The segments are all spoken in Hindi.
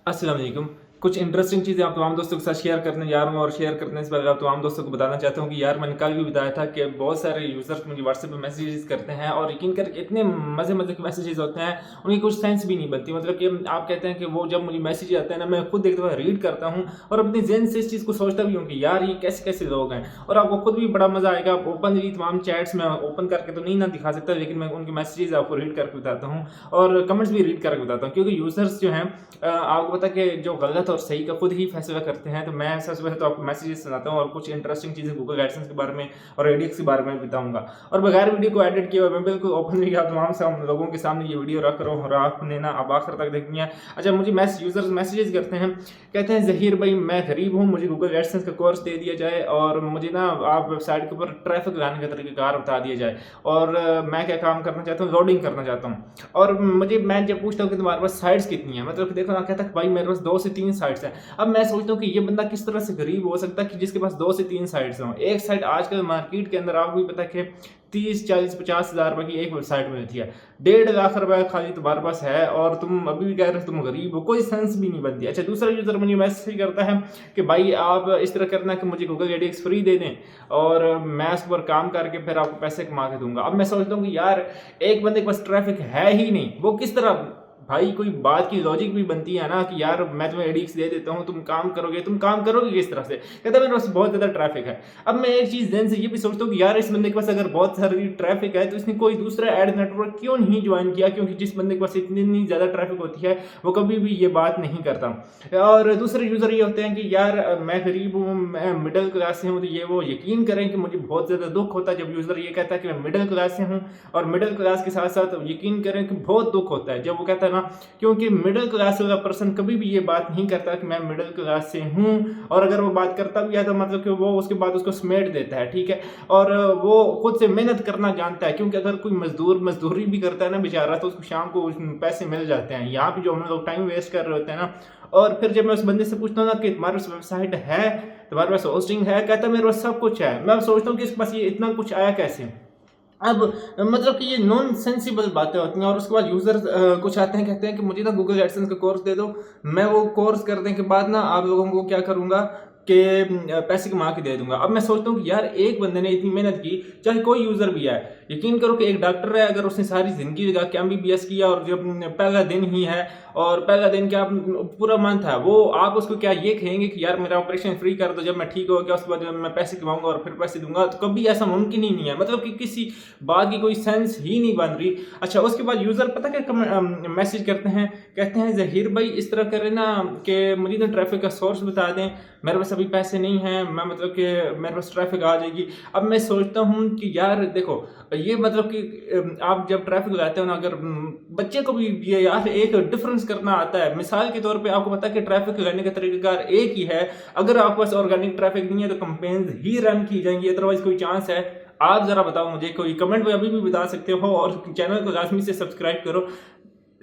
अस्सलाम वालेकुम। कुछ इंटरेस्टिंग चीज़ें आप तमाम दोस्तों के साथ शेयर करने जा रहा हूँ और शेयर करने से पहले आप तमाम दोस्तों को बताना चाहता हूँ कि यार मैंने कल भी बताया था कि बहुत सारे यूज़र्स मुझे व्हाट्सएप पे मैसेजेस करते हैं और यकीन करके इतने मज़े-मज़े के मैसेजेस होते हैं, उनकी कुछ सेंस भी नहीं बनती। मतलब कि आप कहते हैं कि वो जब मुझे मैसेज आते हैं ना, मैं खुद एक दफ़ा रीड करता हूँ और अपने ज़हन से इस चीज़ को सोचता भी हूँ कि यार ये कैसे-कैसे लोग हैं और आपको खुद भी बड़ा मज़ा आएगा। आप ओपनली तमाम चैट्स में ओपन करके तो नहीं ना दिखा सकता, लेकिन मैं उनके मैसेजेस आपको रीड करके बताता हूँ और कमेंट्स भी रीड करके बताता हूँ क्योंकि यूज़र्स जो हैं आपको पता है कि जो गलत और सही का खुद ही फैसला करते हैं। तो मैं सबसे पहले तो आपको मैसेजेस सुनाता हूँ और कुछ इंटरेस्टिंग चीज़ें गूगल एडसेंस के बारे में और एडीएक्स के बारे में बताऊँगा। और बगैर वीडियो को एडिट किए हुए मैं बिल्कुल ओपनली आप तमाम लोगों के सामने ये वीडियो रख रहा हूँ और आपने ना अब आखिर तक देखनी है। अच्छा, मुझे यूज़र्स मैसेजेस करते हैं, कहते हैं ज़हीर भाई मैं गरीब हूँ, मुझे गूगल एडसेंस का कोर्स दे दिया जाए और मुझे ना आप वेबसाइट के ऊपर ट्रैफिक लाने का तरीक़ाकार बता दिया जाए और मैं क्या काम करना चाहता हूँ, लोडिंग करना चाहता हूँ। और मैं जब पूछता हूँ कि तुम्हारे पास साइट्स कितनी है, मतलब कि देखो ना, कहता है भाई मेरे पास 2 से 3 साइट्स हैं। अब मैं सोचता हूँ कि ये बंदा किस तरह से गरीब हो सकता है कि जिसके पास 2 से 3 साइट्स हों। एक साइट आजकल मार्केट के अंदर आपको भी पता है कि 30, 40, 50 हज़ार रुपए की एक वेबसाइट मिलती है। 1.5 लाख रुपए खाली तुम्हारे पास है और तुम अभी भी कह रहे हो तुम गरीब हो, कोई सेंस भी नहीं बनती। अच्छा, दूसरा यूज़र मुझे मैसेज करता है कि भाई आप इस तरह करना कि मुझे गूगल एडीएक्स फ्री दे दें और मैं उस पर काम करके फिर आपको पैसे कमा के दूँगा। अब मैं सोचता हूँ कि यार एक बंदे के पास ट्रैफिक है ही नहीं, वो किस तरह, भाई कोई बात की लॉजिक भी बनती है ना कि यार मैं तुम्हें एडीएक्स दे देता हूँ, तुम काम करोगे किस तरह से? कहता है मेरे पास बहुत ज़्यादा ट्रैफिक है। अब मैं एक चीज़ ज़हन से ये भी सोचता हूँ कि यार इस बंदे के पास अगर बहुत सारी ट्रैफिक है तो इसने कोई दूसरा एड नेटवर्क क्यों नहीं ज्वाइन किया? क्योंकि जिस बंदे के पास इतनी ज़्यादा ट्रैफिक होती है वो कभी भी ये बात नहीं करता। और दूसरे यूज़र ये होते हैं कि यार मैं गरीब हूँ, मैं मिडिल क्लास से हूँ, तो ये वो यकीन करें कि मुझे बहुत ज़्यादा दुःख होता है जब यूज़र ये कहता है कि मैं मिडिल क्लास से हूँ और मिडिल क्लास के साथ-साथ यकीन करें कि बहुत दुःख होता है जब वो कहता है ना, क्योंकि मिडिल क्लास वाला पर्सन कभी भी ये बात नहीं करता कि मैं मिडिल क्लास से हूँ और अगर वो बात करता भी है तो मतलब कि वो उसके बाद उसको समेट देता है, ठीक है? और वो खुद से मेहनत करना जानता है, क्योंकि अगर कोई मज़दूरी भी करता है ना बेचारा, तो उसको शाम को पैसे मिल जाते हैं। यहाँ पे जो हम लोग टाइम वेस्ट कर रहे होते हैं ना, और फिर जब मैं उस बंदे से पूछता हूँ ना कि तुम्हारे पास वेबसाइट है, तुम्हारे पास होस्टिंग है, कहता है मेरे पास सब कुछ है। मैं सोचता हूँ कि इसके पास ये इतना कुछ आया कैसे? अब मतलब कि ये नॉन सेंसिबल बातें होती हैं और उसके बाद यूज़र्स कुछ आते हैं, कहते हैं कि मुझे ना गूगल एडसेंस का कोर्स दे दो। मैं वो कोर्स करने के बाद ना आप लोगों को क्या करूँगा कि पैसे कमा के दे दूँगा। अब मैं सोचता हूँ कि यार एक बंदे ने इतनी मेहनत की, चाहे कोई यूज़र भी है, यकीन करो कि एक डॉक्टर है, अगर उसने सारी ज़िंदगी लगा के एमबीबीएस किया और जब पहला दिन ही है और पहला दिन क्या पूरा मंथ है, वो आप उसको क्या ये कहेंगे कि यार मेरा ऑपरेशन फ्री कर दो, जब मैं ठीक हो गया उसके बाद जब मैं पैसे कमाऊँगा और फिर पैसे दूँगा, तो कभी ऐसा मुमकिन ही नहीं है। मतलब कि किसी बात की कोई सेंस ही नहीं बन रही। अच्छा, उसके बाद यूज़र पता क्या मैसेज करते हैं, कहते हैं ज़हीर भाई इस तरह करें ना कि मुझे ना ट्रैफ़िक का सोर्स बता दें, मेरे पास अभी पैसे नहीं हैं, मैं मतलब कि मेरे पास ट्रैफ़िक आ जाएगी। अब मैं सोचता हूँ कि यार देखो, ये मतलब कि आप जब ट्रैफ़िक लगाते हो ना, अगर बच्चे को भी ये यार एक डिफ़रेंस करना आता है। मिसाल के तौर पे आपको पता है कि ट्रैफ़िक लगाने का तरीक़ाकार एक ही है। अगर आपके पास ऑर्गेनिक ट्रैफ़िक नहीं है तो कैम्पेन्स ही रन की जाएँगी, अदरवाइज़ कोई चांस है? आप ज़रा बताओ मुझे, कोई कमेंट में अभी भी बता सकते हो और चैनल को लाज़मी से सब्सक्राइब करो।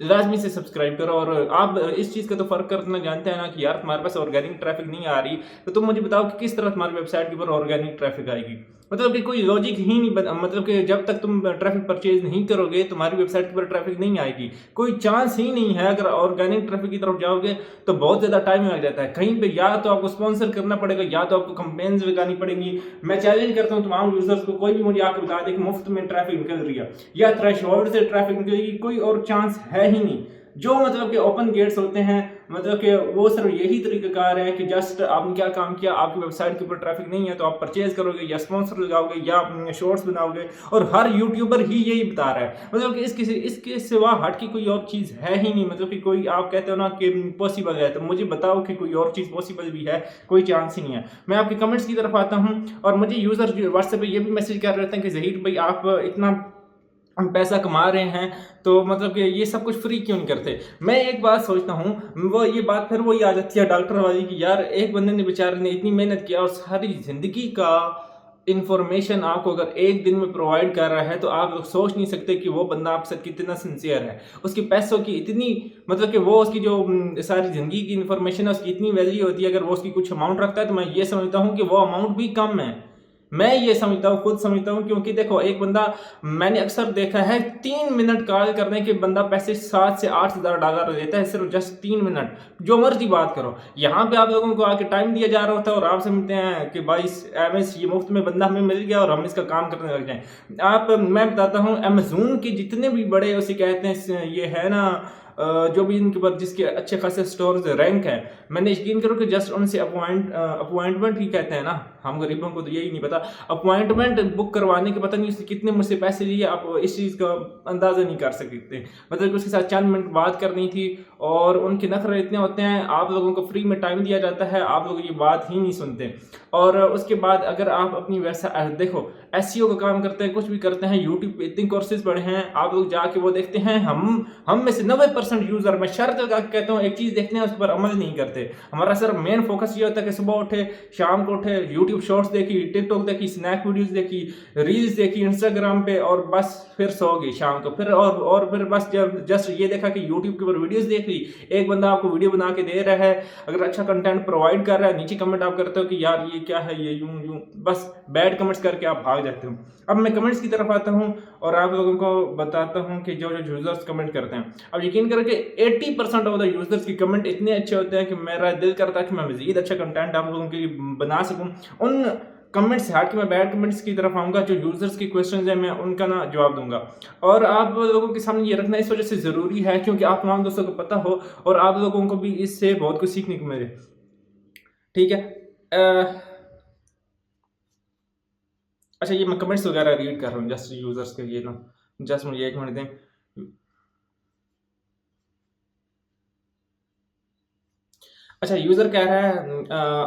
लाज़मी से सब्सक्राइब करो और आप इस चीज़ का तो फ़र्क करना जानते हैं ना कि यार तुम्हारे पास ऑर्गेनिक ट्रैफ़िक नहीं आ रही, तो तुम मुझे बताओ कि किस तरह तुम्हारी वेबसाइट के ऊपर ऑर्गेनिक ट्रैफ़िक आएगी? मतलब कि कोई लॉजिक ही नहीं मतलब कि जब तक तुम ट्रैफ़िक परचेज़ नहीं करोगे, तुम्हारी वेबसाइट के ऊपर ट्रैफ़िक नहीं आएगी। कोई चांस ही नहीं है। अगर ऑर्गेनिक ट्रैफ़िक की तरफ जाओगे, तो बहुत ज़्यादा टाइम लग जाता है। कहीं पे या तो आपको स्पॉन्सर करना पड़ेगा या तो आपको कैम्पेन्स लगानी पड़ेंगी। मैं चैलेंज करता हूँ तमाम यूज़र्स को, कोई भी मुझे आके बता दे कि मुफ़्त में ट्रैफ़िक निकल रही है या थ्रेशोल्ड से ट्रैफ़िक निकलेगी, कोई और चांस है ही नहीं। जो मतलब कि ओपन गेट्स होते हैं, मतलब कि वो सिर्फ यही तरीक़ाकार है कि जस्ट आपने क्या काम किया, आपकी वेबसाइट के ऊपर ट्रैफिक नहीं है तो आप परचेज करोगे या स्पॉन्सर लगाओगे या शॉर्ट्स बनाओगे, और हर यूट्यूबर ही यही बता रहा है। मतलब कि इसके सिवा हट की कोई और चीज़ है ही नहीं। मतलब कि कोई आप कहते हो ना कि पॉसिबल है, तो मुझे बताओ कि कोई और चीज़ पॉसिबल भी है? कोई चांस ही नहीं है। मैं आपके कमेंट्स की तरफ आता हूँ और मुझे यूज़र व्हाट्सएप पे ये भी मैसेज कर रहे थे कि ज़हीर भाई आप इतना हम पैसा कमा रहे हैं, तो मतलब कि ये सब कुछ फ्री क्यों नहीं करते? मैं एक बात सोचता हूँ, वो ये बात फिर वही आ जाती है डॉक्टर वाली कि यार एक बंदे ने बेचारे ने इतनी मेहनत किया और सारी ज़िंदगी का इन्फॉर्मेशन आपको अगर एक दिन में प्रोवाइड कर रहा है, तो आप लोग सोच नहीं सकते कि वो बंदा आपके साथ कितना सिंसियर है। उसके पैसों की इतनी, मतलब कि वो उसकी जो सारी ज़िंदगी की इन्फॉर्मेशन है उसकी इतनी वैल्यू होती है। अगर वो उसकी कुछ अमाउंट रखता है तो मैं ये समझता हूँ कि वो अमाउंट भी कम है। मैं ये समझता हूँ, खुद समझता हूँ, क्योंकि देखो एक बंदा, मैंने अक्सर देखा है 3 मिनट कॉल करने के बंदा पैसे 7 से 8 हज़ार डॉलर लेता है, सिर्फ जस्ट 3 मिनट। जो मर्जी बात करो, यहाँ पे आप लोगों को आके टाइम दिया जा रहा होता है और आप समझते हैं कि भाई एमएस ये मुफ्त में बंदा हमें मिल गया और हम इसका काम करने लग जाएं। आप, मैं बताता हूँ, अमेजोन के जितने भी बड़े उसे कहते हैं ये है ना, जो भी इनके ऊपर जिसके अच्छे खासे स्टोर्स रैंक है, मैंने यकीन करो कि जस्ट उनसे अपॉइंटमेंट ही कहते हैं ना, हम गरीबों को तो यही नहीं पता, अपॉइंटमेंट बुक करवाने के पता नहीं उसने कितने मुझसे पैसे लिए, आप इस चीज़ का अंदाज़ा नहीं कर सकते। मतलब कि उसके साथ चंद मिनट बात करनी थी और उनके नखरे इतने होते हैं, आप लोगों को फ्री में टाइम दिया जाता है, आप लोग ये बात ही नहीं सुनते। और उसके बाद अगर आप अपनी वैसा देखो, एसईओ का काम करते हैं, कुछ भी करते हैं, यूट्यूब पे इतने कोर्सेज पढ़े हैं, आप लोग जाके वो देखते हैं, हम में से 90% यूजर, मैं शर्त लगा के कहता हूँ, एक चीज देखते हैं उस पर अमल नहीं करते। हमारा सिर्फ मेन फोकस ये होता है कि सुबह उठे, शाम को उठे, यूट्यूब शॉर्ट्स देखी, टिकटॉक देखी, स्नैक वीडियोस देखी, रील्स देखी इंस्टाग्राम पे, और बस फिर सो गई शाम को, फिर और फिर बस जब जस्ट ये देखा कि यूट्यूब के ऊपर वीडियोस देख ली, एक बंदा आपको वीडियो बना के दे रहा है, अगर अच्छा कंटेंट प्रोवाइड कर रहा है, नीचे कमेंट आप करते हो कि यार ये क्या है, ये यूं यूं, बस बैड कमेंट्स करके आप भाग जाते हो। अब मैं कमेंट्स की तरफ आता हूं और आप लोगों को बताता हूं कि जो जो यूजर्स कमेंट करते हैं, अब यकीन करो कि 80% ऑफ द यूजर्स की कमेंट इतने अच्छे होते हैं कि मेरा दिल करता है कि मैं मजीद अच्छा कंटेंट आप लोगों के लिए बना सकूं। उन कमेंट्स हट के मैं बैड कमेंट्स की तरफ आऊंगा, जो यूजर्स के क्वेश्चंस हैं मैं उनका ना जवाब दूंगा। और आप लोगों के सामने ये रखना इस वजह से जरूरी है क्योंकि आप तमाम दोस्तों को पता हो और आप लोगों को भी इससे बहुत कुछ सीखने को मिले। ठीक है, अच्छा ये मैं कमेंट्स वगैरह रीड कर रहा हूँ जस्ट यूजर्स के लिए ना, जस्ट मुझे 1 मिनट दें। अच्छा, यूजर कह रहा है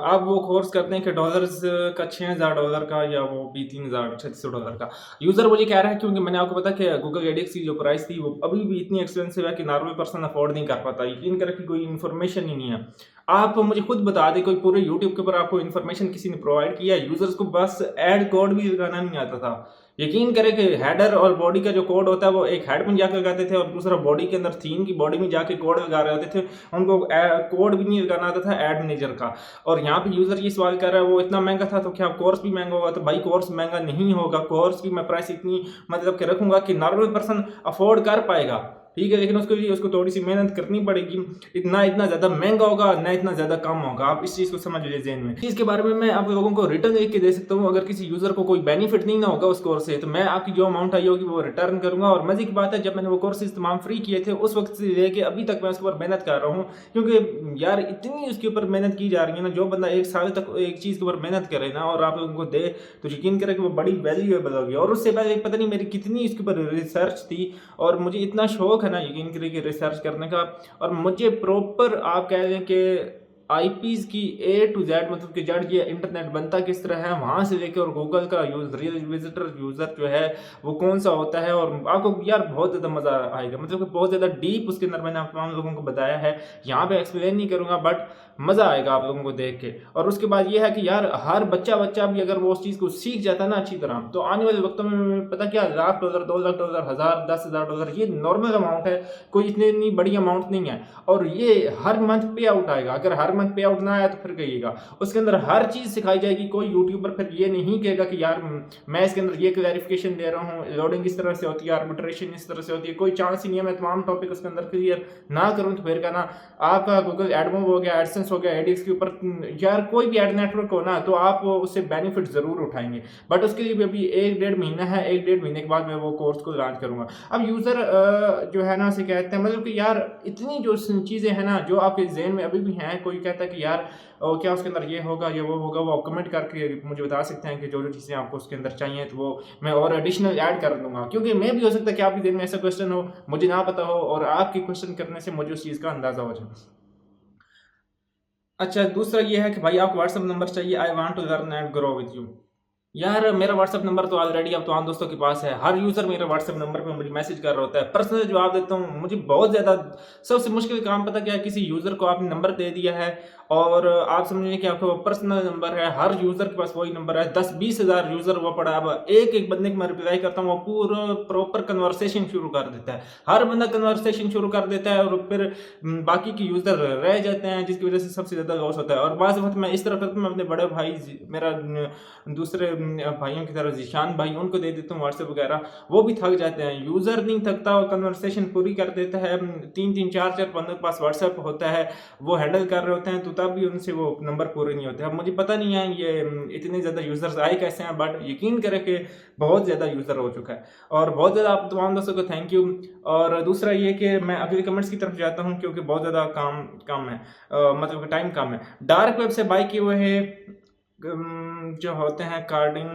आप वो कोर्स करते हैं कि डॉलर्स का $6,000 का या वो भी $3,600 का। यूजर मुझे कह रहा है क्योंकि मैंने आपको पता कि गूगल एडिक्स की जो प्राइस थी वो अभी भी इतनी एक्सपेंसिव है कि नॉर्मल पर्सन अफोर्ड नहीं कर पाता। यकीन करें कि कोई इन्फॉर्मेशन ही नहीं है। आप मुझे खुद बता दें, कोई पूरे यूट्यूब के ऊपर आपको इन्फॉर्मेशन किसी ने प्रोवाइड किया, यूजर्स को बस एड कोड भी लगाना नहीं आता था। यकीन करें कि हेडर और बॉडी का जो कोड होता है वो एक हेड में जाकर लगाते थे और दूसरा बॉडी के अंदर थीम की बॉडी में जाके कोड लगा रहे होते थे, उनको कोड भी नहीं लगाना आता था एड मैनेजर का। और यहाँ पे यूजर ये सवाल कर रहा है वो इतना महंगा था तो क्या कोर्स भी महंगा होगा? तो भाई कोर्स महंगा नहीं होगा, कोर्स की मैं प्राइस इतनी मतलब कि रखूंगा कि नॉर्मल पर्सन अफोर्ड कर पाएगा। ठीक है, लेकिन उसके लिए उसको थोड़ी सी मेहनत करनी पड़ेगी। इतना ज्यादा महंगा होगा ना इतना ज्यादा कम होगा, आप इस चीज को समझ लीजिए ज़हन में। इसके बारे में मैं आप लोगों को रिटर्न लिख के दे सकता हूँ। अगर किसी यूजर को कोई बेनिफिट नहीं ना होगा उस कोर्स से तो मैं आपकी जो अमाउंट आई होगी वो रिटर्न करूंगा। और मजे की बात है, जब मैंने वो कोर्सेज तमाम फ्री किए थे उस वक्त से लेके अभी तक मैं उसके ऊपर मेहनत कर रहा हूँ, क्योंकि यार इतनी उसके ऊपर मेहनत की जा रही है ना, जो बंदा 1 साल तक एक चीज के ऊपर मेहनत करे ना और आप लोगों को दे तो यकीन करें कि वो बड़ी वैल्यूएबल होगी। और उससे पहले पता नहीं मेरी कितनी इसके ऊपर रिसर्च थी और मुझे इतना शौक है ना यकीन करें कि रिसर्च करने का। और मुझे प्रॉपर आप कह लें कि आईपीज की A to Z मतलब कि जड़ ये इंटरनेट बनता किस तरह है वहां से लेकर और गूगल का रियल विजिटर यूजर जो है वो कौन सा होता है, और आपको यार बहुत ज्यादा मजा आएगा। मतलब कि बहुत ज्यादा डीप उसके अंदर मैंने आप तमाम लोगों को बताया है, यहाँ पे एक्सप्लेन नहीं करूंगा बट मजा आएगा आप लोगों को देख के। और उसके बाद ये है कि यार हर बच्चा भी अगर वो उस चीज को सीख जाता है ना अच्छी तरह तो आने वाले वक्तों में पता क्या $1,00,000 $2,00,000 1,000 $10,000 ये नॉर्मल अमाउंट है, कोई इतनी बड़ी अमाउंट नहीं है। और ये हर मंथ पे आउट आएगा, अगर हर मंथ पे आउट ना आया तो फिर कहिएगा। उसके अंदर हर चीज सिखाई जाएगी, कोई यूट्यूबर फिर ये नहीं कहेगा कि यार मैं इसके अंदर ये क्लैरिफिकेशन दे रहा हूँ, लोडिंग इस तरह से होती है, आर्बिट्रेशन इस तरह से होती है, कोई चांस ही नहीं है मैं तमाम टॉपिक उसके अंदर क्लियर ना करूँ तो फिर कहना आपका गूगल एडमोब हो गया, एडसेंस हो गया, एडिक्स के ऊपर यार कोई भी एड नेटवर्क हो ना तो आप उससे बेनिफिट जरूर उठाएंगे। बट उसके लिए भी अभी 1-1.5 महीना है, 1-1.5 महीने के बाद मैं वो कोर्स को लॉन्च करूंगा। अब यूजर जो है ना से कहते हैं मतलब कि यार इतनी जो चीजें हैं ना जो आपके जहन में अभी भी हैं, कोई कहता है कि यार क्या उसके अंदर ये होगा ये वो होगा, वो आप कमेंट करके मुझे बता सकते हैं कि जो जो चीज़ें आपको उसके अंदर चाहिए तो वो मैं और एडिशनल ऐड कर दूंगा। क्योंकि मैं भी हो सकता है कि आपके दिन में ऐसा क्वेश्चन हो मुझे ना पता हो और आपके क्वेश्चन करने से मुझे उस चीज़ का अंदाजा हो जाए। अच्छा, दूसरा ये है कि भाई आपको व्हाट्सअप नंबर चाहिए, I want to learn and grow with you. यार मेरा व्हाट्सअप नंबर तो ऑलरेडी अब तमाम दोस्तों के पास है, हर यूजर मेरे व्हाट्सअप नंबर पे मुझे मैसेज कर रहा होता है, पर्सनल जवाब देता हूँ। मुझे बहुत ज्यादा सबसे मुश्किल काम पता क्या है, किसी यूजर को आपने नंबर दे दिया है और आप समझिए कि आपका पर्सनल नंबर है, हर यूजर के पास वही नंबर है, 10-20 हज़ार यूजर वो पड़ा। अब एक बंदे को मैं रिप्लाई करता हूँ वो पूरा प्रॉपर कन्वर्सेशन शुरू कर देता है, हर बंदा कन्वर्सेशन शुरू कर देता है और फिर बाकी के यूजर रह जाते हैं जिसकी वजह से सबसे ज्यादा लॉस होता है। और बाज़ वक्त मैं इस तरह करता हूँ, मैं अपने बड़े भाई मेरा दूसरे भाइयों की तरह ज़ीशान भाई, उनको दे देता हूँ व्हाट्सएप वगैरह, वो भी थक जाते हैं। यूज़र नहीं थकता और कन्वर्सेशन पूरी कर देता है, 3-3 4-4 बंदों के पास व्हाट्सएप होता है, वो हैंडल कर रहे होते हैं, तो तब भी उनसे वो नंबर पूरे नहीं होते। अब मुझे पता नहीं है ये इतने ज़्यादा यूज़र्स आए कैसे हैं, बट यकीन करें कि बहुत ज़्यादा यूज़र हो चुका है और बहुत ज़्यादा आप तमाम दोस्तों को थैंक यू। और दूसरा ये कि मैं अगले कमेंट्स की तरफ जाता हूँ क्योंकि बहुत ज़्यादा काम कम है, मतलब टाइम कम है। डार्क वेब से बाय किए हुए हैं जो होते हैं कार्डिंग,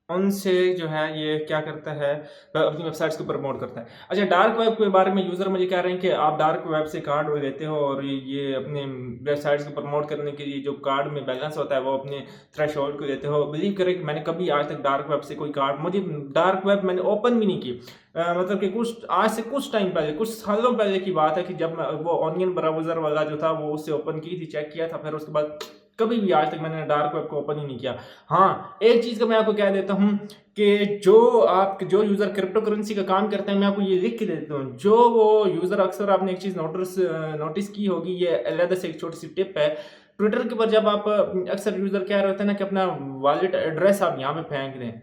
उनसे जो है ये क्या करता है, अपनी वेबसाइट्स को प्रमोट करता है। अच्छा, डार्क वेब के बारे में यूज़र मुझे कह रहे हैं कि आप डार्क वेब से कार्ड लेते हो और ये अपने वेबसाइट्स को प्रमोट करने के लिए जो कार्ड में बैलेंस होता है वो अपने थ्रेशोल्ड को देते हो। बिलीव करें कि मैंने कभी आज तक डार्क वेब से कोई कार्ड, मुझे डार्क वेब मैंने ओपन भी नहीं की। मतलब कि कुछ आज से कुछ टाइम पहले, कुछ सालों पहले की बात है कि जब मैं वो ऑनियन ब्राउज़र वाला जो था वो उससे ओपन की थी, चेक किया था, फिर उसके बाद कभी भी आज तक मैंने डार्क वेब को ओपन ही नहीं किया। हाँ, एक चीज़ का मैं आपको कह देता हूँ कि जो यूज़र क्रिप्टो करेंसी का काम करते हैं, मैं आपको ये लिख के दे देता हूँ। जो वो यूज़र, अक्सर आपने एक चीज़ नोटिस की होगी, ये अलग से एक छोटी-सी टिप है। ट्विटर के ऊपर जब आप अक्सर यूज़र क्या रहते हैं ना कि अपना वॉलेट एड्रेस आप यहाँ पे फेंक दें,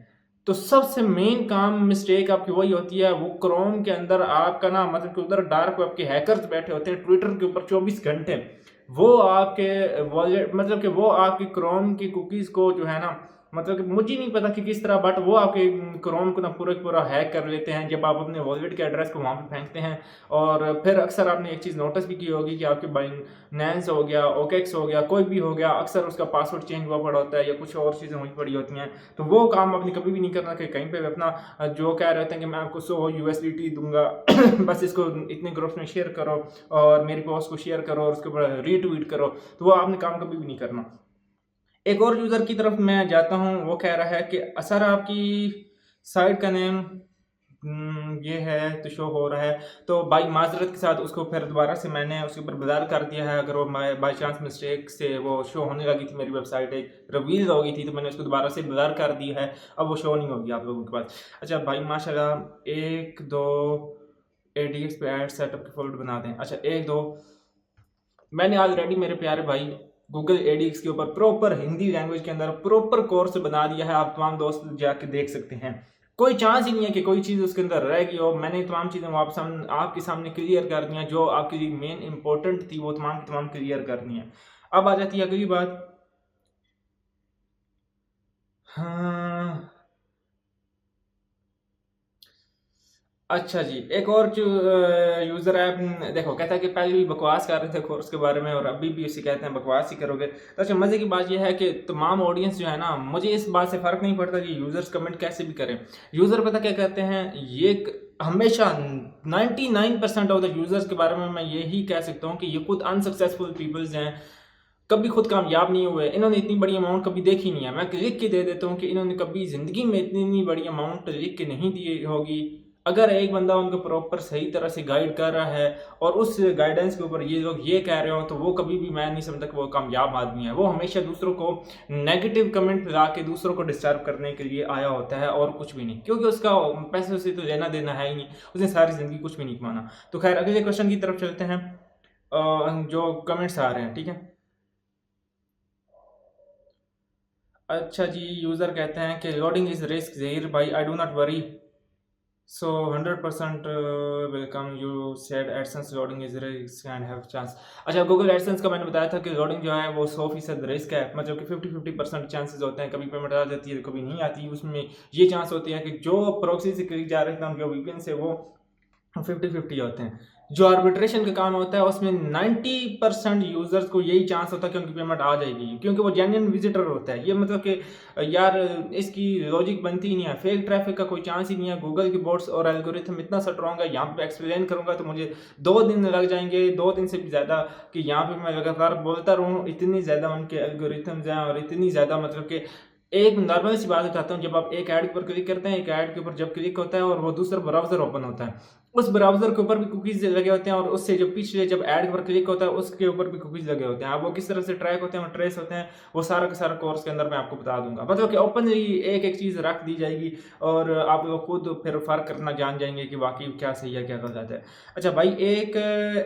तो सबसे मेन काम मिस्टेक आपकी वही होती है, वो क्रोम के अंदर आपका ना, मतलब कि उधर डार्क वेब के हैकर्स बैठे होते हैं ट्विटर के ऊपर 24 घंटे। वो आपके वॉलेट, मतलब कि वो आपकी क्रोम की कुकीज़ को जो है ना, मतलब कि मुझे नहीं पता कि किस तरह, बट वो आपके क्रोम को ना पूरा का पूरा हैक कर लेते हैं जब आप अपने वॉलेट के एड्रेस को वहाँ पे फेंकते हैं। और फिर अक्सर आपने एक चीज़ नोटिस भी की होगी कि आपके बाइनेंस हो गया, ओकेक्स हो गया, कोई भी हो गया, अक्सर उसका पासवर्ड चेंज हुआ पड़ा होता है या कुछ और चीज़ें हुई पड़ी होती हैं। तो वो काम आपने कभी भी नहीं करना कि कहीं पे भी अपना जो कह रहे होते हैं कि मैं आपको 100 USDT दूंगा बस इसको इतने ग्रुप्स में शेयर करो और मेरी पोस्ट को शेयर करो और उसके ऊपर रीट्वीट करो, तो वो आपने काम कभी भी नहीं करना। एक और यूज़र की तरफ मैं जाता हूँ, वो कह रहा है कि सर आपकी साइट का नेम ये है तो शो हो रहा है, तो बाई माज़रत के साथ उसको फिर दोबारा से मैंने उसके ऊपर बदल कर दिया है। अगर वो बाई चांस मिस्टेक से वो शो होने लगी थी, मेरी वेबसाइट एक रिवील हो गई थी, तो मैंने उसको दोबारा से बदल कर दिया है, अब वो शो नहीं होगी आप लोगों के पास। अच्छा भाई माशाल्लाह, 1-2 ADX पे ऐड सेटअप के फ़ोल्डर बना दें। अच्छा 1-2 मैंने ऑलरेडी मेरे प्यारे भाई गूगल एडीएक्स के ऊपर प्रॉपर हिंदी लैंग्वेज के अंदर प्रॉपर कोर्स बना दिया है, आप तमाम दोस्त जाके देख सकते हैं। कोई चांस ही नहीं है कि कोई चीज़ उसके अंदर रह गई हो। मैंने तमाम चीज़ें आपके सामने क्लियर कर दी हैं, जो आपके लिए मेन इंपॉर्टेंट थी वो तमाम की तमाम क्लियर करनी है। अब आ जाती है अगली बात। हाँ, अच्छा जी, एक और जो यूज़र है, देखो कहता है कि पहले भी बकवास कर रहे थे कोर्स के बारे में और अभी भी उसे कहते हैं बकवास ही करोगे। तो अच्छा, मज़े की बात ये है कि तमाम ऑडियंस जो है ना, मुझे इस बात से फ़र्क नहीं पड़ता कि यूज़र्स कमेंट कैसे भी करें। यूज़र पता क्या कहते हैं, ये हमेशा 99% ऑफ द यूज़र्स के बारे में मैं यही कह सकता हूँ कि ये खुद अनसक्सेसफुल पीपल्स हैं, कभी खुद कामयाब नहीं हुए, इन्होंने इतनी बड़ी अमाउंट कभी देखी नहीं है। मैं लिख के दे देता हूँ कि इन्होंने कभी ज़िंदगी में इतनी बड़ी अमाउंट लिख के नहीं दी होगी। अगर एक बंदा उनको प्रॉपर सही तरह से गाइड कर रहा है और उस गाइडेंस के ऊपर ये लोग ये कह रहे हो, तो वो कभी भी, मैं नहीं समझता कि वो कामयाब आदमी है। वो हमेशा दूसरों को नेगेटिव कमेंट ला के दूसरों को डिस्टर्ब करने के लिए आया होता है और कुछ भी नहीं, क्योंकि उसका पैसों से तो लेना देना है ही नहीं, उसने सारी ज़िंदगी कुछ भी नहीं कमाना। तो खैर अगले क्वेश्चन की तरफ चलते हैं, जो कमेंट्स आ रहे हैं, ठीक है। अच्छा जी, यूज़र कहते हैं कि लोडिंग इज़ रिस्क ज़हीर भाई, I do not worry, so 100% welcome, you said AdSense loading is risk and have chance. अच्छा, गूगल एडसेंस का मैंने बताया था कि लोडिंग जो है वो 100% रिस्क है, मतलब कि 50-50% चांसेस होते हैं, कभी पेमेंट आ जाती है कभी नहीं आती। उसमें ये चांस होती है कि जो प्रॉक्सी से क्लिक जा रहे थे, जो वीपीएन से, वो 50-50 होते हैं। जो आर्बिट्रेशन का काम होता है उसमें 90% यूज़र्स को यही चांस होता है कि उनकी पेमेंट आ जाएगी, क्योंकि वो जेन्युइन विजिटर होता है। ये मतलब कि यार इसकी लॉजिक बनती ही नहीं है, फेक ट्रैफिक का कोई चांस ही नहीं है। गूगल की बोट्स और एल्गोरिथम इतना स्ट्रॉन्ग है, यहाँ पे एक्सप्लेन करूँगा तो मुझे 2 दिन लग जाएंगे, 2 दिन से भी ज़्यादा, कि यहाँ पे मैं लगातार बोलता रहूँ। इतनी ज़्यादा उनके एल्गोरिथम्स हैं और इतनी ज़्यादा, मतलब कि एक नॉर्मल सी बात बताता हूँ, जब आप एक ऐड के ऊपर क्लिक करते हैं, एक ऐड के ऊपर जब क्लिक होता है और वो दूसरा ब्राउज़र ओपन होता है, उस ब्राउज़र के ऊपर भी कुकीज़ लगे होते हैं और उससे जो पिछले जब ऐड पर क्लिक होता है उसके ऊपर भी कुकीज़ लगे होते हैं। अब वो किस तरह से ट्रैक होते हैं और ट्रेस होते हैं, वो सारा का सारा कोर्स के अंदर मैं आपको बता दूँगा। मतलब कि ओपनली एक-एक चीज़ रख दी जाएगी और आप लोग खुद फिर फ़र्क करना जान जाएँगे कि वाक़ई क्या सही है, क्या गलत है। अच्छा भाई, एक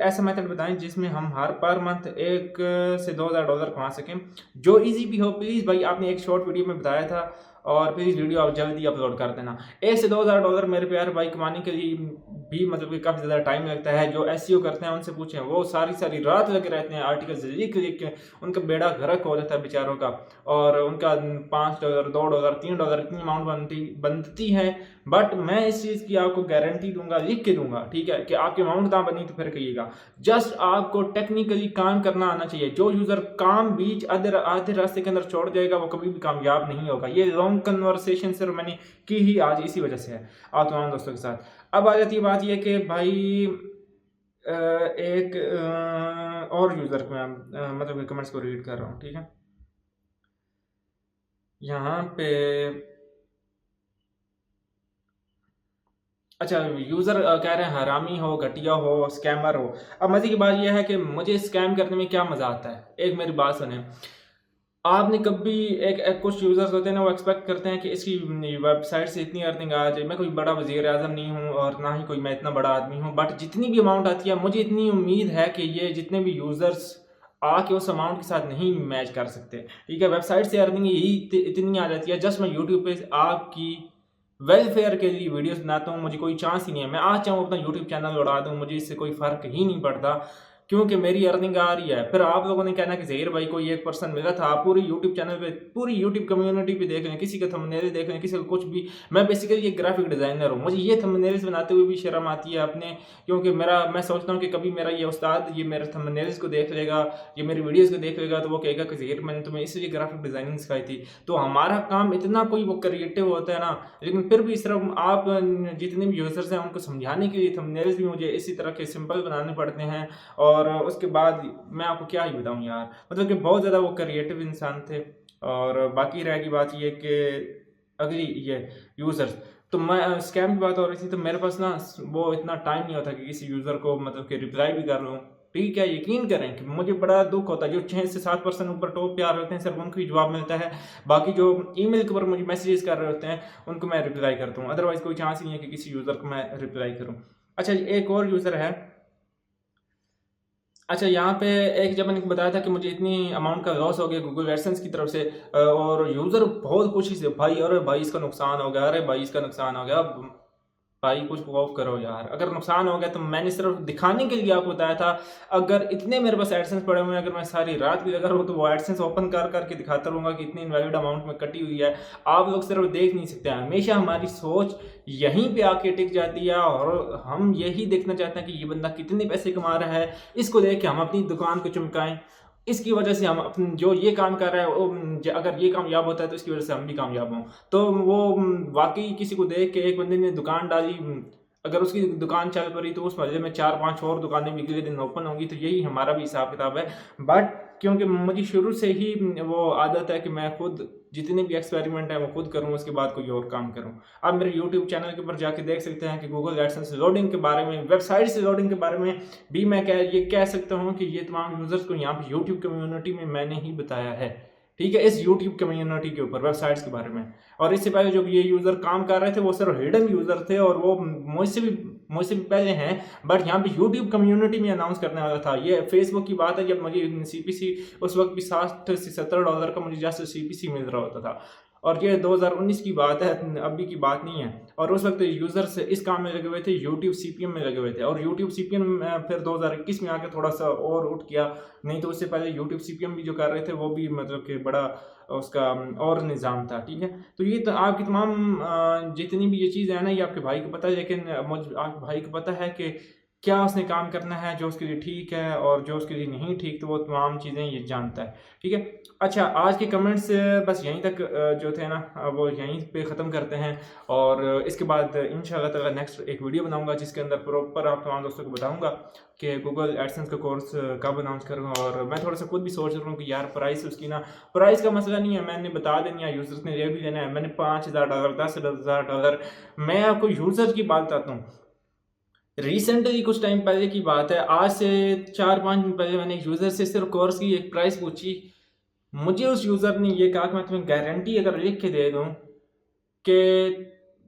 ऐसा मेथड बताएँ जिसमें हम हर पर मंथ 1 से $2000 कमा सकें, जो ईज़ी भी हो। प्लीज़ भाई, आपने एक शॉर्ट वीडियो में बताया था और प्लीज़ वीडियो आप जल्दी अपलोड कर देना। 1 से $2000 मेरे प्यारे भाई कमाने के लिए भी मतलब कि काफ़ी ज़्यादा टाइम लगता है। जो एसईओ करते हैं उनसे पूछें, वो सारी-सारी रात लगे रहते हैं आर्टिकल्स लिख-लिख के, उनका बेड़ा गर्क हो जाता है बेचारों का और उनका $5, $2, $3 इतनी अमाउंट बनती है। बट मैं इस चीज़ की आपको गारंटी दूँगा, लिख के दूँगा, ठीक है? कि आपकी अमाउंट ना बनी तो फिर कहिएगा। जस्ट आपको टेक्निकली काम करना आना चाहिए। जो यूज़र काम बीच आधे रास्ते के अंदर छोड़ जाएगा, वो कभी भी कामयाब नहीं होगा। ये लॉन्ग कन्वर्सेशन सिर्फ मैंने की ही आज इसी वजह से है, आप तमाम दोस्तों के साथ। अब आ जाती है बात ये कि भाई एक और यूज़र को मैं मतलब कि कमेंट्स को रीड कर रहा हूँ, ठीक है? यहाँ पे अच्छा, यूज़र कह रहे हैं हरामी हो, घटिया हो, स्कैमर हो। अब मज़े की बात ये है कि मुझे स्कैम करने में क्या मज़ा आता है? एक मेरी बात सुनें। आपने कभी एक कुछ यूज़र्स होते हैं ना, वो एक्सपेक्ट करते हैं कि इसकी वेबसाइट से इतनी अर्निंग आ जाए। मैं कोई बड़ा वज़ीर-ए-आज़म नहीं हूँ और ना ही कोई मैं इतना बड़ा आदमी हूँ, बट जितनी भी अमाउंट आती है, मुझे इतनी उम्मीद है कि ये जितने भी यूज़र्स आके उस अमाउंट के साथ नहीं मैच कर सकते। ठीक है? वेबसाइट से अर्निंग यही इतनी आ जाती है। जस्ट मैं यूट्यूब पे आपकी वेलफेयर के लिए वीडियोज़ बनाता हूँ, मुझे कोई चांस ही नहीं है। मैं आज चाहूँ अपना यूट्यूब चैनल उड़ा दूँ, मुझे इससे कोई फ़र्क ही नहीं पड़ता, क्योंकि मेरी अर्निंग आ रही है। फिर आप लोगों ने कहना कि ज़हीर भाई कोई एक पर्सन मिला था, आप पूरी यूट्यूब चैनल पे, पूरी यूट्यूब कम्युनिटी पे देख लें, किसी का थंबनेल देख लें, किसी का कुछ भी। मैं बेसिकली एक ग्राफिक डिज़ाइनर हूँ, मुझे ये थंबनेल्स बनाते हुए भी शर्म आती है अपने, क्योंकि मैं सोचता हूँ कि कभी मेरा ये उस्ताद ये मेरे थंबनेल्स को देख लेगा, ये मेरी वीडियोज़ को देख लेगा, तो वो कहेगा कि ज़हीर मैंने तुम्हें इसलिए ग्राफिक डिज़ाइनिंग सिखाई थी। तो हमारा काम इतना कोई वो क्रिएटिव होता है ना, लेकिन फिर भी सिर्फ आप जितने भी यूज़र्स हैं उनको समझाने के लिए थंबनेल्स भी मुझे इसी तरह के सिंपल बनाने पड़ते हैं। और उसके बाद मैं आपको क्या ही बताऊँ यार, मतलब कि बहुत ज़्यादा वो क्रिएटिव इंसान थे। और बाकी रह गई बात ये कि अगली ये यूज़र्स, तो मैं स्कैम की बात हो रही थी, तो मेरे पास ना वो इतना टाइम नहीं होता कि किसी यूज़र को मतलब कि रिप्लाई भी कर लूँ। ठीक है, यकीन करें कि मुझे बड़ा दुःख होता है, जो 6 से 7% ऊपर टॉप पे आ रहे होते हैं, सिर्फ़ उनको ही जवाब मिलता है। बाकी जो ईमेल के ऊपर मुझे मैसेजेस कर रहे होते हैं, उनको मैं रिप्लाई करता हूँ। अदरवाइज़ कोई चांस ही नहीं है कि किसी यूज़र को मैं रिप्लाई करूँ। अच्छा, एक और यूज़र है। अच्छा, यहाँ पे एक जब मैंने बताया था कि मुझे इतनी अमाउंट का लॉस हो गया गूगल एडसेंस की तरफ से, और यूज़र बहुत खुशी से, भाई अरे भाई इसका नुकसान हो गया, अरे भाई इसका नुकसान हो गया। भाई कुछ खौफ करो यार, अगर नुकसान हो गया तो मैंने सिर्फ दिखाने के लिए आपको बताया था। अगर इतने मेरे पास एडसेंस पड़े हुए हैं, अगर मैं सारी रात भी लगा रहूँ तो वो एडसेंस ओपन कर करके दिखाता रहूँगा कि इतनी इनवैलिड अमाउंट में कटी हुई है। आप लोग सिर्फ देख नहीं सकते हैं, हमेशा हमारी सोच यहीं पे आके टिक जाती है और हम यही देखना चाहते हैं कि ये बंदा कितने पैसे कमा रहा है, इसको देख के हम अपनी दुकान को चमकाएं। इसकी वजह से हम अपन जो ये काम कर रहा है वो अगर ये कामयाब होता है तो इसकी वजह से हम भी कामयाब हों। तो वो वाक़ई किसी को देख के एक बंदे ने दुकान डाली, अगर उसकी दुकान चल पड़ी तो उस मोहल्ले में 4-5 और दुकानें भी अगले दिन ओपन होंगी, तो यही हमारा भी हिसाब-किताब है। बट क्योंकि मुझे शुरू से ही वो आदत है कि मैं खुद जितने भी एक्सपेरिमेंट हैं वो खुद करूँ, उसके बाद कोई और काम करूँ। आप मेरे यूट्यूब चैनल के ऊपर जाके देख सकते हैं कि गूगल एडसेंस लोडिंग के बारे में, वेबसाइट से लोडिंग के बारे में भी मैं ये कह सकता हूँ कि ये तमाम यूज़र्स को यहाँ पे यूट्यूब कम्युनिटी में मैंने ही बताया है। ठीक है? इस यूट्यूब कम्युनिटी के ऊपर वेबसाइट्स के बारे में। और इससे पहले जो ये यूज़र काम कर रहे थे वो सिर्फ हिडन यूज़र थे और वो मुझसे भी पहले हैं, बट यहाँ पे यूट्यूब कम्युनिटी में अनाउंस करने वाला था। ये फेसबुक की बात है जब मुझे सीपीसी उस वक़्त भी $60 से $70 का मुझे जस्ट सीपीसी मिल रहा होता था। और ये 2019 की बात है, अभी की बात नहीं है। और उस वक़्त यूज़र्स इस काम में लगे हुए थे, यूट्यूब सीपीएम में लगे हुए थे, और यूट्यूब सीपीएम फिर 2021 में आके थोड़ा-सा और उठ गया। नहीं तो उससे पहले यूट्यूब सीपीएम भी जो कर रहे थे वो भी मतलब कि बड़ा उसका और निज़ाम था, ठीक है? तो ये तो आपकी तमाम जितनी भी ये चीज़ें हैं ना, ये आपके भाई को पता है, लेकिन आपके भाई को पता है कि क्या उसने काम करना है जो उसके लिए ठीक है और जो उसके लिए नहीं ठीक, तो वो तमाम चीज़ें ये जानता है, ठीक है? अच्छा, आज के कमेंट्स बस यहीं तक जो थे ना वो यहीं पे ख़त्म करते हैं, और इसके बाद इंशाअल्लाह ताला नेक्स्ट एक वीडियो बनाऊँगा जिसके अंदर प्रॉपर आप तमाम दोस्तों को बताऊँगा कि गूगल एडसेंस का कोर्स कब अनाउंस करूँगा। और मैं थोड़ा-सा खुद भी सोच रहा हूँ कि यार प्राइस उसकी ना, प्राइस का मसला नहीं है, मैंने बता देनी है, यूज़र्स ने ले भी लेना है। मैंने $5000 $10,000, मैं आपको यूज़र की बात बताता हूँ। रिसेंटली कुछ टाइम पहले की बात है, आज से 4-5 दिन पहले मैंने एक यूज़र से सिर्फ कोर्स की एक प्राइस पूछी। मुझे उस यूज़र ने ये कहा कि मैं तुम्हें गारंटी अगर लिख के दे दूँ कि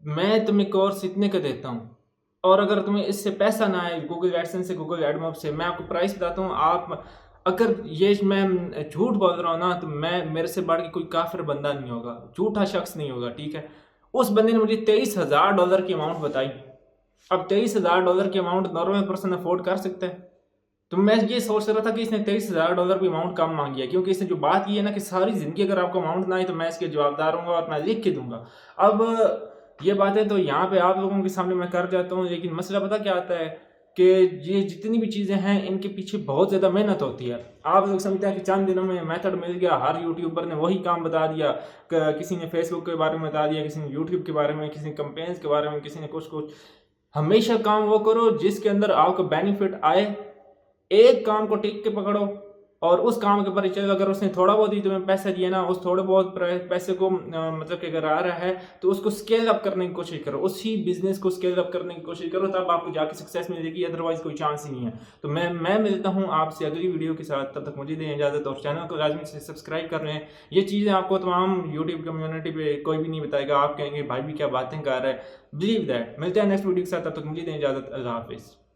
मैं तुम्हें कोर्स इतने का देता हूँ और अगर तुम्हें इससे पैसा ना आए गूगल एडसेंस से, गूगल एडमोब से, मैं आपको प्राइस बताता हूँ, आप अगर ये मैं झूठ बोल रहा हूँ ना, तो मैं मेरे से बढ़ के कोई काफ़िर बंदा नहीं होगा, झूठा शख्स नहीं होगा, ठीक है? उस बंदे ने मुझे $23,000 की अमाउंट बताई। अब $23,000 की अमाउंट नॉर्मल पर्सन अफोर्ड कर सकता है? तो मैं ये सोच रहा था कि इसने $23,000 की अमाउंट कम मांगी है, क्योंकि इसने जो बात की है ना कि सारी ज़िंदगी अगर आपको अमाउंट ना आई तो मैं इसके जवाबदार हूँगा और मैं लिख के दूँगा। अब ये बातें तो यहाँ पे आप लोगों के सामने मैं कर जाता हूँ, लेकिन मसला पता क्या आता है कि ये जितनी भी चीज़ें हैं इनके पीछे बहुत ज़्यादा मेहनत होती है। आप लोग समझते हैं कि चंद दिनों में मेथड मिल गया, हर यूट्यूबर ने वही काम बता दिया, किसी ने फेसबुक के बारे में बता दिया, किसी ने यूट्यूब के बारे में, किसी ने कैंपेन्स के बारे में, किसी ने कुछ। हमेशा काम वो करो जिसके अंदर आपको बेनिफिट आए। एक काम को टिक के पकड़ो और उस काम के ऊपर ही चलो। अगर उसने थोड़ा बहुत ही तुम्हें पैसा दिया ना, उस थोड़े बहुत पैसे को मतलब कि अगर आ रहा है तो उसको स्केल अप करने की कोशिश करो, उसी बिजनेस को स्केल अप करने की कोशिश करो, तब आपको जाके सक्सेस मिलेगी, अदरवाइज कोई चांस ही नहीं है। तो मैं मिलता हूँ आपसे अगली वीडियो के साथ, तब तक मुझे दें इजाज़त और चैनल को लाजमी से सब्सक्राइब कर लें। ये चीज़ें आपको तमाम यूट्यूब कम्युनिटी पे कोई भी नहीं बताएगा, आप कहेंगे भाई भी क्या बातें कर रहा है। Believe that. मिलते हैं नेक्स्ट वीडियो के साथ, तब तक मुझे दें इजाज़त। अल्लाह हाफिज़।